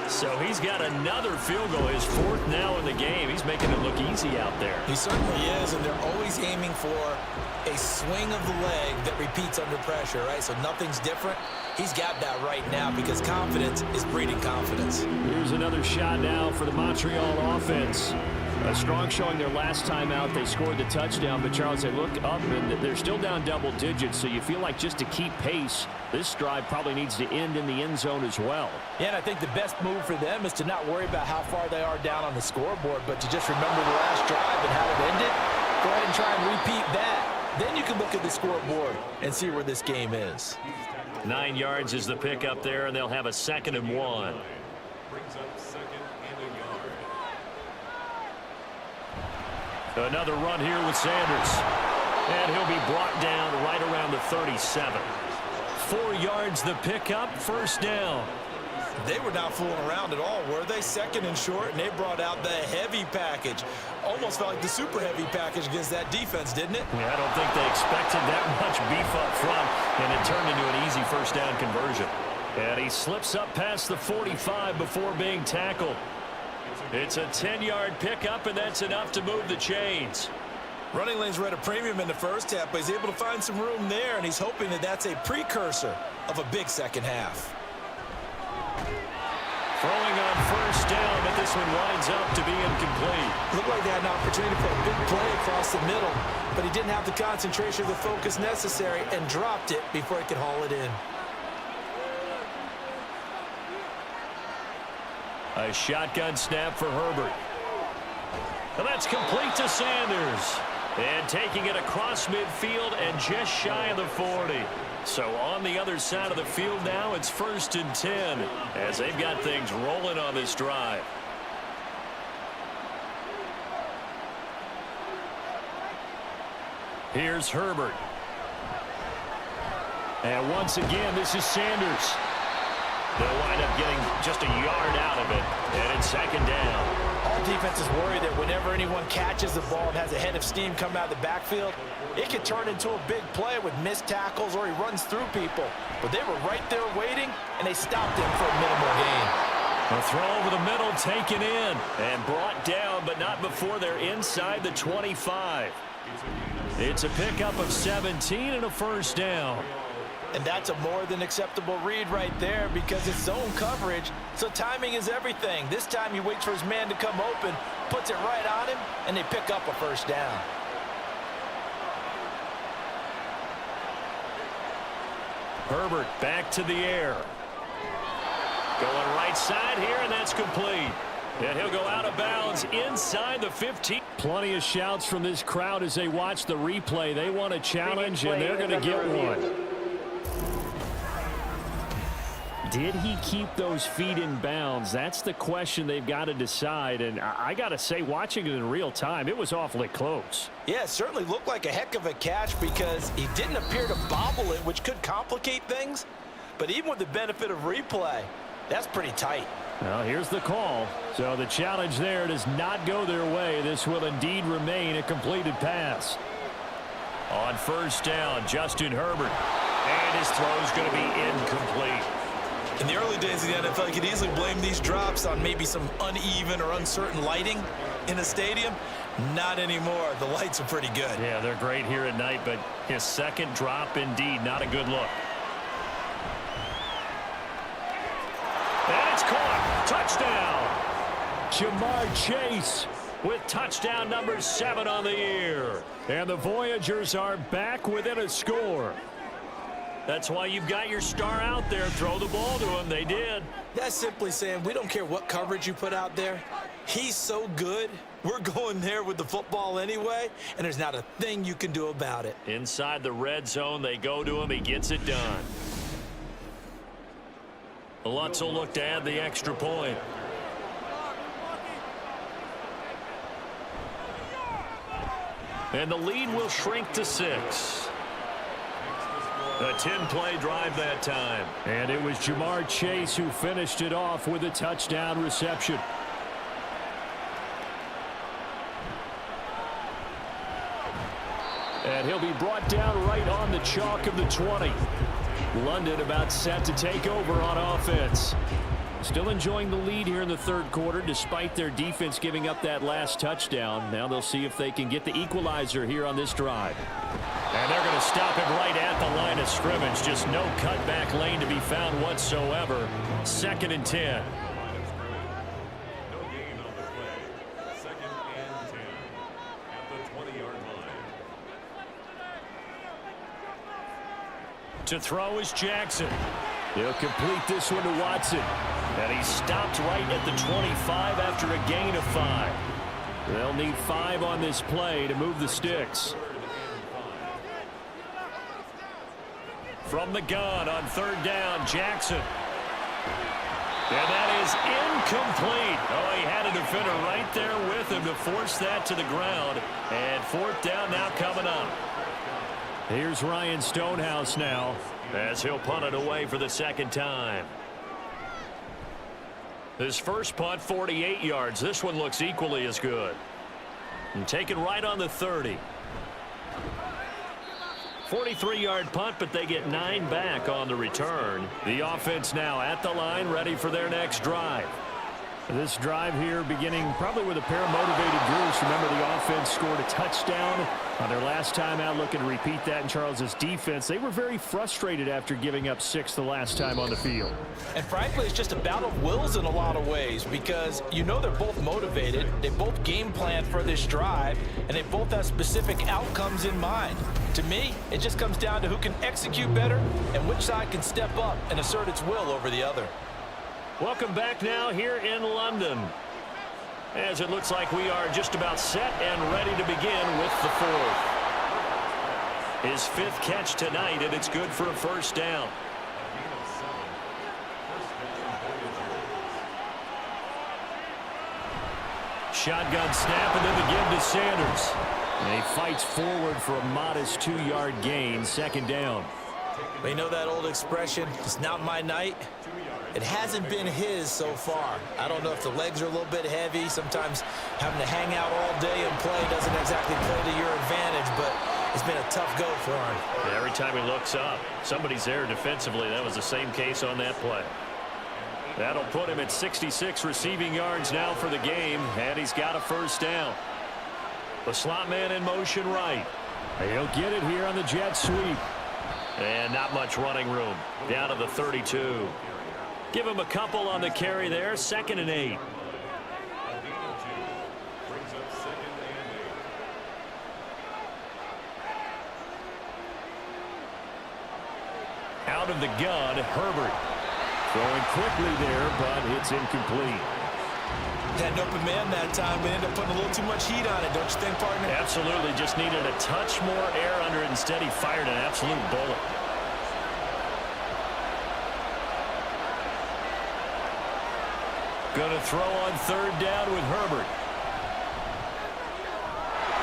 A: So he's got another field goal, his 4th now in the game. He's making it look easy out there.
D: He certainly is, and they're always aiming for a swing of the leg that repeats under pressure, right? So nothing's different. He's got that right now because confidence is breeding confidence.
A: Here's another shot now for the Montreal offense. A strong showing their last time out. They scored the touchdown, but Charles, they look up and they're still down double digits, so you feel like just to keep pace, this drive probably needs to end in the end zone as well.
B: Yeah, and I think the best move for them is to not worry about how far they are down on the scoreboard, but to just remember the last drive and how it ended. Go ahead and try and repeat that. Then you can look at the scoreboard and see where this game is.
A: 9 yards is the pickup there, and they'll have a 2nd and 1. Another run here with Sanders. And he'll be brought down right around the 37. 4 yards the pickup, 1st down.
B: They were not fooling around at all, were they? 2nd and short, and they brought out the heavy package. Almost felt like the super heavy package against that defense, didn't it?
A: Yeah, I don't think they expected that much beef up front, and it turned into an easy 1st down conversion. And he slips up past the 45 before being tackled. It's a 10-yard pickup, and that's enough to move the chains.
B: Running lanes were at a premium in the first half, but he's able to find some room there, and he's hoping that that's a precursor of a big second half.
A: Throwing on 1st down, but this one winds up to be incomplete.
B: Looked like they had an opportunity to put a big play across the middle, but he didn't have the concentration or the focus necessary and dropped it before he could haul it in.
A: A shotgun snap for Herbert. And that's complete to Sanders. And taking it across midfield and just shy of the 40. So on the other side of the field now, it's 1st and 10 as they've got things rolling on this drive. Here's Herbert. And once again, this is Sanders. They'll wind up getting just a yard out of it, and it's 2nd down.
B: All defenses worry that whenever anyone catches the ball and has a head of steam come out of the backfield, it could turn into a big play with missed tackles or he runs through people. But they were right there waiting, and they stopped him for a minimal gain.
A: A throw over the middle, taken in, and brought down, but not before they're inside the 25. It's a pickup of 17 and a 1st down.
B: And that's a more than acceptable read right there because it's zone coverage, so timing is everything. This time he waits for his man to come open, puts it right on him, and they pick up a 1st down.
A: Herbert back to the air. Going right side here, and that's complete. And he'll go out of bounds inside the 15. Plenty of shouts from this crowd as they watch the replay. They want a challenge, and they're going to get one. Did he keep those feet in bounds? That's the question they've got to decide. And I got to say, watching it in real time, it was awfully close.
B: Yeah, it certainly looked like a heck of a catch because he didn't appear to bobble it, which could complicate things. But even with the benefit of replay, that's pretty tight.
A: Well, here's the call. So the challenge there does not go their way. This will indeed remain a completed pass. On first down, Justin Herbert. And his throw is going to be incomplete.
B: In the early days of the NFL, you could easily blame these drops on maybe some uneven or uncertain lighting in a stadium. Not anymore. The lights are pretty good.
A: Yeah, they're great here at night, but his second drop, indeed, not a good look. And it's caught. Touchdown. Jamar Chase with touchdown number 7 on the year. And the Voyagers are back within a score. That's why you've got your star out there. Throw the ball to him. They did.
B: That's simply saying we don't care what coverage you put out there. He's so good. We're going there with the football anyway, and there's not a thing you can do about it.
A: Inside the red zone, they go to him. He gets it done. Lutz will look to add the extra point. And the lead will shrink to 6. A 10-play drive that time. And it was Jamar Chase who finished it off with a touchdown reception. And he'll be brought down right on the chalk of the 20. London about set to take over on offense. Still enjoying the lead here in the third quarter despite their defense giving up that last touchdown. Now they'll see if they can get the equalizer here on this drive. And they're going to stop it right at the line of scrimmage. Just no cutback lane to be found whatsoever. 2nd and 10. To throw is Jackson. He'll complete this one to Watson. And he stopped right at the 25 after a gain of 5. They'll need 5 on this play to move the sticks. From the gun on 3rd down, Jackson. And that is incomplete. Oh, he had a defender right there with him to force that to the ground. And 4th down now coming up. Here's Ryan Stonehouse now as he'll punt it away for the 2nd time. His first punt, 48 yards. This one looks equally as good. And taken right on the 30. 43-yard punt, but they get 9 back on the return. The offense now at the line, ready for their next drive. This drive here beginning probably with a pair of motivated Bruce. Remember, the offense scored a touchdown on their last time out. Looking to repeat that in Charles's defense. They were very frustrated after giving up 6 the last time on the field.
B: And frankly, it's just a battle of wills in a lot of ways because you know they're both motivated. They both game plan for this drive, and they both have specific outcomes in mind. To me, it just comes down to who can execute better and which side can step up and assert its will over the other.
A: Welcome back now here in London, as it looks like we are just about set and ready to begin with the 4th. His 5th catch tonight, and it's good for a 1st down. Shotgun snap, and then the give to Sanders. And he fights forward for a modest 2-yard gain, 2nd down.
B: You know that old expression, it's not my night? It hasn't been his so far. I don't know if the legs are a little bit heavy. Sometimes having to hang out all day and play doesn't exactly play to your advantage, but it's been a tough go for him.
A: Yeah, every time he looks up, somebody's there defensively. That was the same case on that play. That'll put him at 66 receiving yards now for the game, and he's got a 1st down. The slot man in motion right. He'll get it here on the jet sweep. And not much running room. Down to the 32. Give him a couple on the carry there. 2nd and 8. Out of the gun, Herbert. Throwing quickly there, but it's incomplete.
B: Had an open man that time, but ended up putting a little too much heat on it, don't you think, partner?
A: Absolutely. Just needed a touch more air under it. Instead, he fired an absolute bullet. throw on third down with Herbert.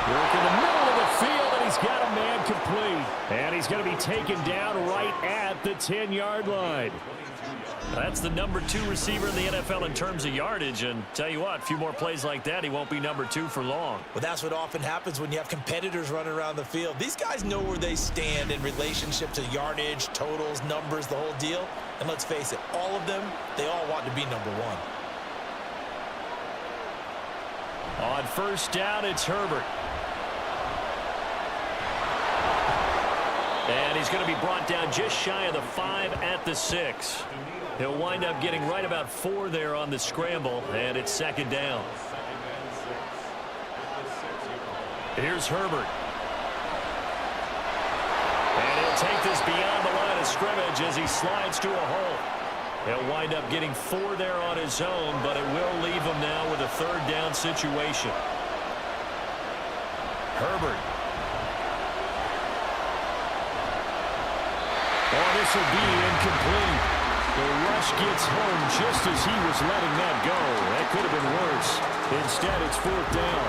A: Work in the middle of the field, and he's got a man complete. And he's going to be taken down right at the 10-yard line. That's the number 2 receiver in the NFL in terms of yardage. And tell you what, a few more plays like that, he won't be number 2 for long.
D: Well, that's what often happens when you have competitors running around the field. These guys know where they stand in relationship to yardage, totals, numbers, the whole deal. And let's face it, all of them, they all want to be number 1.
A: On first down, it's Herbert. And he's going to be brought down just shy of the 5 at the 6. He'll wind up getting right about 4 there on the scramble, and it's second down. Here's Herbert. And he'll take this beyond the line of scrimmage as he slides to a hole. He'll wind up getting 4 there on his own, but it will leave him now with a third down situation. Herbert. Oh, this will be incomplete. The rush gets home just as he was letting that go. That could have been worse. Instead, it's fourth down.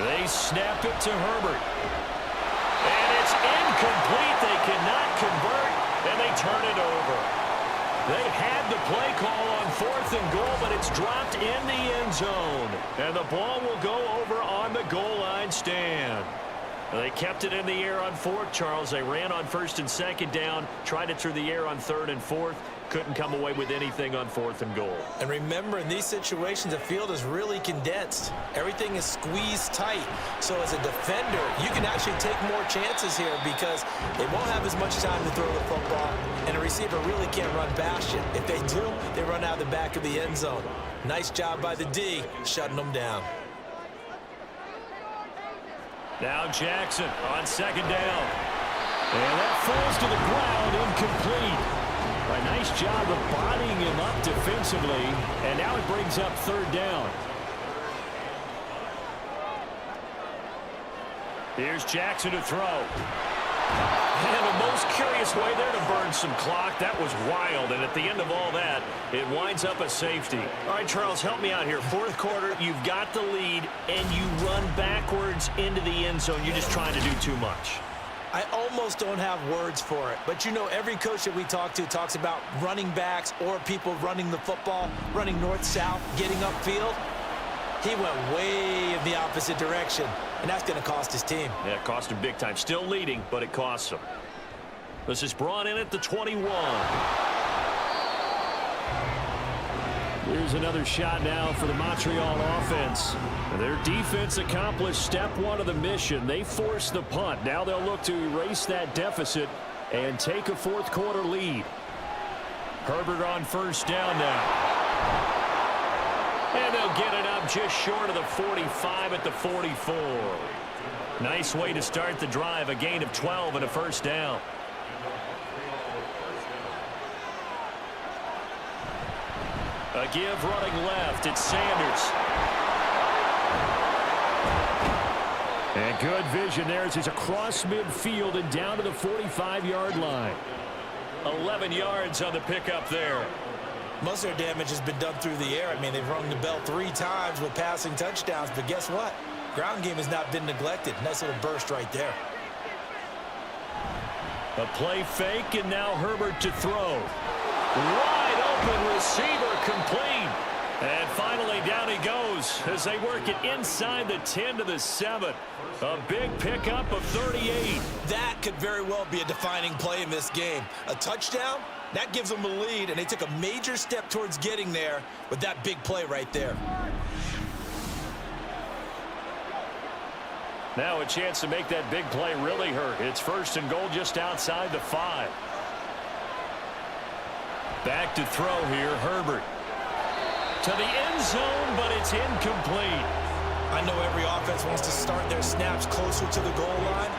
A: They snap it to Herbert. And it's incomplete. They cannot convert, and they turn it over. They had the play call on 4th and goal, but it's dropped in the end zone. And the ball will go over on the goal line stand. They kept it in the air on 4th, Charles. They ran on 1st and 2nd down, tried it through the air on 3rd and 4th. Couldn't come away with anything on 4th and goal. And remember, in these situations, the field is really condensed. Everything is squeezed tight. So as a defender, you can actually take more chances here because they won't have as much time to throw the football, and a receiver really can't run past you. If they do, they run out the back of the end zone. Nice job by the D, shutting them down. Now Jackson on second down. And that falls to the ground, incomplete. A nice job of bodying him up defensively, and now it brings up third down. Here's Jackson to throw. And the most curious way there to burn some clock. That was wild, and at the end of all that, it winds up a safety. All right, Charles, help me out here. 4th quarter, you've got the lead, and you run backwards into the end zone. You're just trying to do too much. I almost don't have words for it. But, you know, every coach that we talk to talks about running backs or people running the football, running north-south, getting upfield. He went way in the opposite direction, and that's going to cost his team. Yeah, it cost him big time. Still leading, but it costs him. This is brought in at the 21. Here's another shot now for the Montreal offense. Their defense accomplished step 1 of the mission. They forced the punt. Now they'll look to erase that deficit and take a 4th quarter lead. Herbert on first down now. And they'll get it up just short of the 45 at the 44. Nice way to start the drive. A gain of 12 and a first down. A give running left. It's Sanders. And good vision there as he's across midfield and down to the 45-yard line. 11 yards on the pickup there. Most of their damage has been done through the air. I mean, they've rung the bell 3 times with passing touchdowns, but guess what? Ground game has not been neglected. Nice little burst right there. A play fake, and now Herbert to throw. Wide open receiver complete. And finally down he goes as they work it inside the 10 to the 7. A big pickup of 38. That could very well be a defining play in this game. A touchdown, that gives them a lead, and they took a major step towards getting there with that big play right there. Now a chance to make that big play really hurt. It's 1st and goal just outside the 5. Back to throw here, Herbert. To the end zone, but it's incomplete.
D: I know every offense wants to start their snaps closer to the goal line,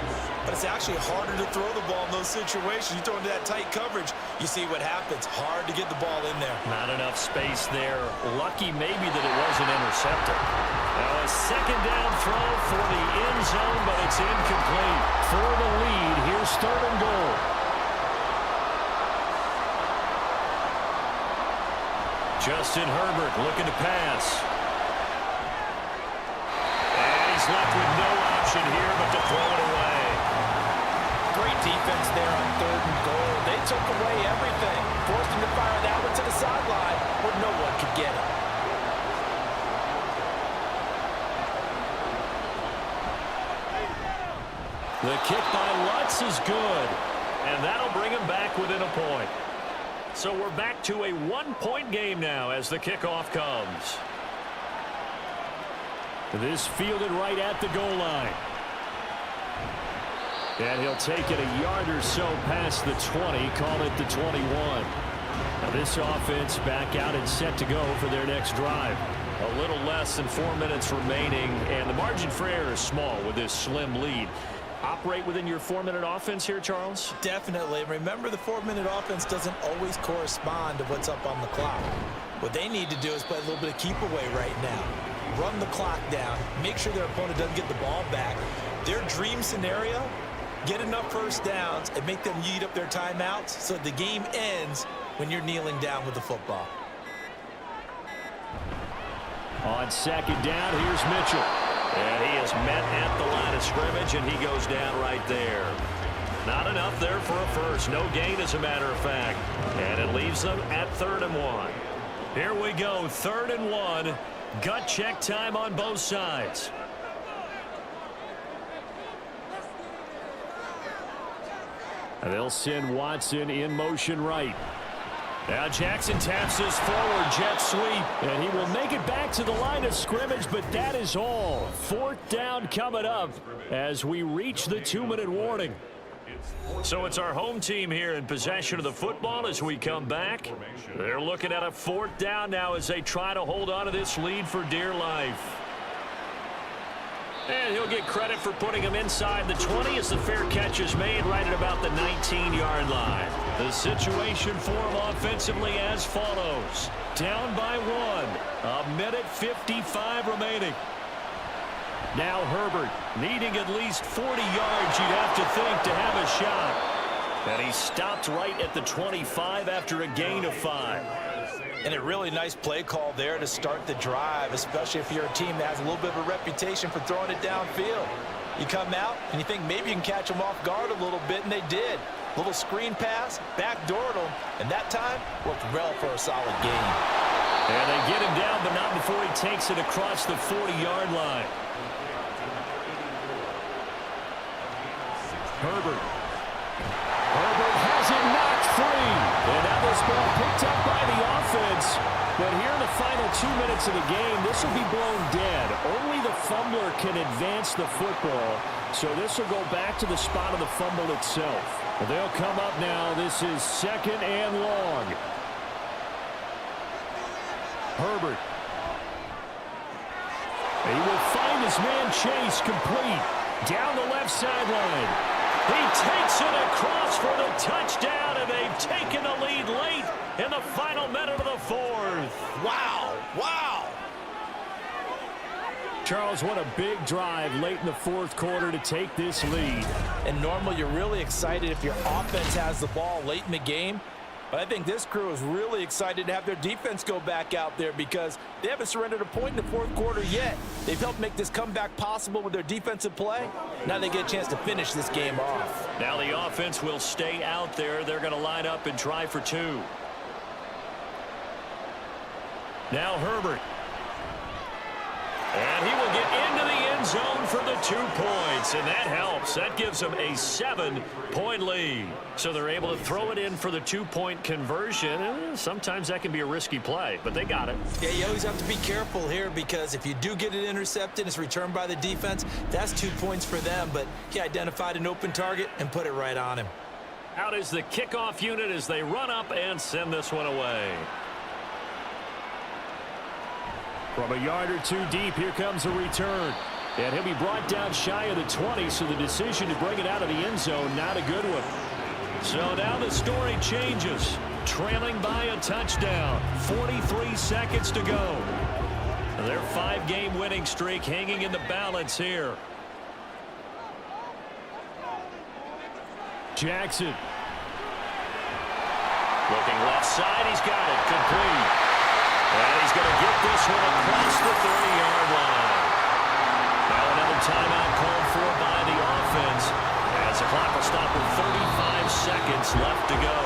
D: but it's actually harder to throw the ball in those situations. You throw into that tight coverage, you see what happens. Hard to get the ball in there.
A: Not enough space there. Lucky maybe that it wasn't intercepted. Now a second down throw for the end zone, but it's incomplete. For the lead, here's third and goal. Justin Herbert looking to pass. And he's left with no option here but to throw it away.
B: Great defense there on third and goal. They took away everything. Forced him to fire that one to the sideline where no one could get it.
A: The kick by Lutz is good. And that'll bring him back within a point. So we're back to a one-point game now as the kickoff comes. This fielded right at the goal line. And he'll take it a yard or so past the 20, call it the 21. Now this offense back out and set to go for their next drive. A little less than 4 minutes remaining, and the margin for error is small with this slim lead. Operate within your 4-minute offense here, Charles?
D: Definitely. Remember, the 4-minute offense doesn't always correspond to what's up on the clock. What they need to do is play a little bit of keep away right now. Run the clock down. Make sure their opponent doesn't get the ball back. Their dream scenario, get enough first downs and make them eat up their timeouts so the game ends when you're kneeling down with the football.
A: On second down, here's Mitchell. And he is met at the line of scrimmage, and he goes down right there. Not enough there for a first. No gain, as a matter of fact. And it leaves them at 3rd and 1. Here we go, 3rd and 1. Gut check time on both sides. And they'll send Watson in motion right. Now Jackson taps this forward jet sweep, and he will make it back to the line of scrimmage, but that is all. 4th down coming up as we reach the 2-minute warning. So it's our home team here in possession of the football as we come back. They're looking at a 4th down now as they try to hold on to this lead for dear life. And he'll get credit for putting him inside the 20 as the fair catch is made right at about the 19-yard line. The situation for him offensively as follows. Down by 1. 1:55 remaining. Now Herbert needing at least 40 yards, you'd have to think, to have a shot. And he stopped right at the 25 after a gain of 5.
D: And a really nice play call there to start the drive, especially if you're a team that has a little bit of a reputation for throwing it downfield. You come out and you think maybe you can catch them off guard a little bit, and they did. Little screen pass, backdoored them, and that time worked well for a solid gain.
A: And they get him down, but not before he takes it across the 40-yard line. Herbert has it knocked free. And now this ball picked up by the offense. But here in the final 2 minutes of the game, this will be blown dead. Only the fumbler can advance the football. So this will go back to the spot of the fumble itself. They'll come up now. This is 2nd and long. Herbert. He will find his man Chase complete. Down the left sideline. He takes it across for the touchdown, and they've taken the lead late in the final minute of the 4th.
D: Wow, wow.
A: Charles, what a big drive late in the 4th quarter to take this lead.
D: And normally you're really excited if your offense has the ball late in the game. But I think this crew is really excited to have their defense go back out there because they haven't surrendered a point in the 4th quarter yet. They've helped make this comeback possible with their defensive play. Now they get a chance to finish this game off.
A: Now the offense will stay out there. They're going to line up and try for 2. Now Herbert. And he will get into the end zone for the 2 points, and that helps. That gives them a 7-point lead. So they're able to throw it in for the 2-point conversion. Sometimes that can be a risky play, but they got it.
D: Yeah, you always have to be careful here because if you do get it intercepted, it's returned by the defense, that's 2 points for them. But he identified an open target and put it right on him.
A: Out is the kickoff unit as they run up and send this one away. From a yard or two deep, here comes a return. And he'll be brought down shy of the 20, so the decision to bring it out of the end zone, not a good one. So now the story changes. Trailing by a touchdown. 43 seconds to go. Their 5-game winning streak hanging in the balance here. Jackson. Looking left side. He's got it. Complete. And he's going to get this one across the 30-yard line. Now another timeout called for by the offense. As the clock will stop with 35 seconds left to go.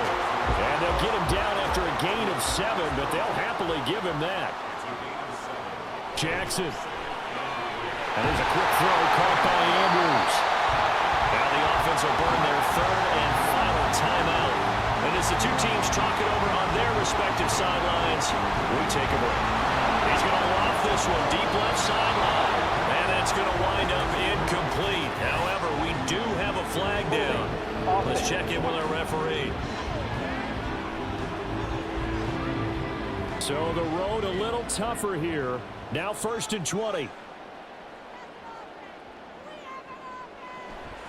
A: And they'll get him down after a gain of 7, but they'll happily give him that. Jackson. And there's a quick throw caught by Andrews. Now the offense will burn their third and final timeout. And as the two teams talk it over on their respective sidelines, we take a break. He's going to loft this one deep left sideline. And that's going to wind up incomplete. However, we do have a flag down. Let's check in with our referee. So the road a little tougher here. Now 1st and 20.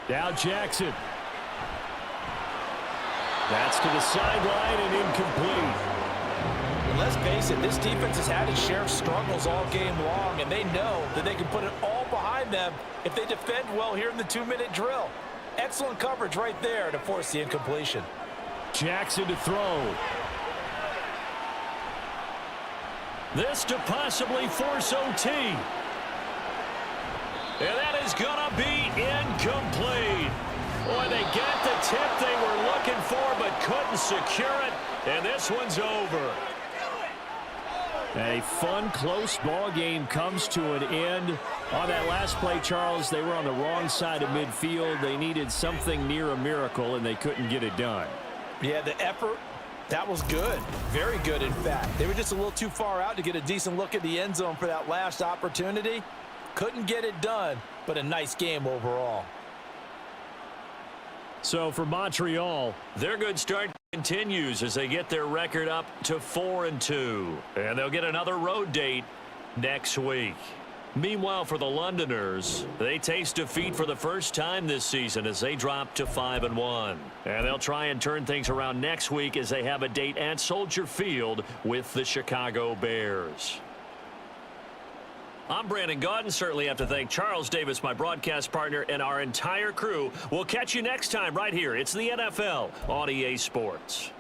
A: Now Jackson. That's to the sideline and incomplete.
D: And let's face it, this defense has had its share of struggles all game long, and they know that they can put it all behind them if they defend well here in the 2-minute drill. Excellent coverage right there to force the incompletion.
A: Jackson to throw. This to possibly force OT. And that is going to be incomplete. Boy, they got the tip they were looking for but couldn't secure it. And this one's over. A fun, close ball game comes to an end. On that last play, Charles, they were on the wrong side of midfield. They needed something near a miracle, and they couldn't get it done.
D: Yeah, the effort. That was good. Very good, in fact. They were just a little too far out to get a decent look at the end zone for that last opportunity. Couldn't get it done, but a nice game overall.
A: So for Montreal, their good start continues as they get their record up to 4-2. And they'll get another road date next week. Meanwhile, for the Londoners, they taste defeat for the first time this season as they drop to 5-1. And they'll try and turn things around next week as they have a date at Soldier Field with the Chicago Bears. I'm Brandon Gaudin. Certainly have to thank Charles Davis, my broadcast partner, and our entire crew. We'll catch you next time right here. It's the NFL on EA Sports.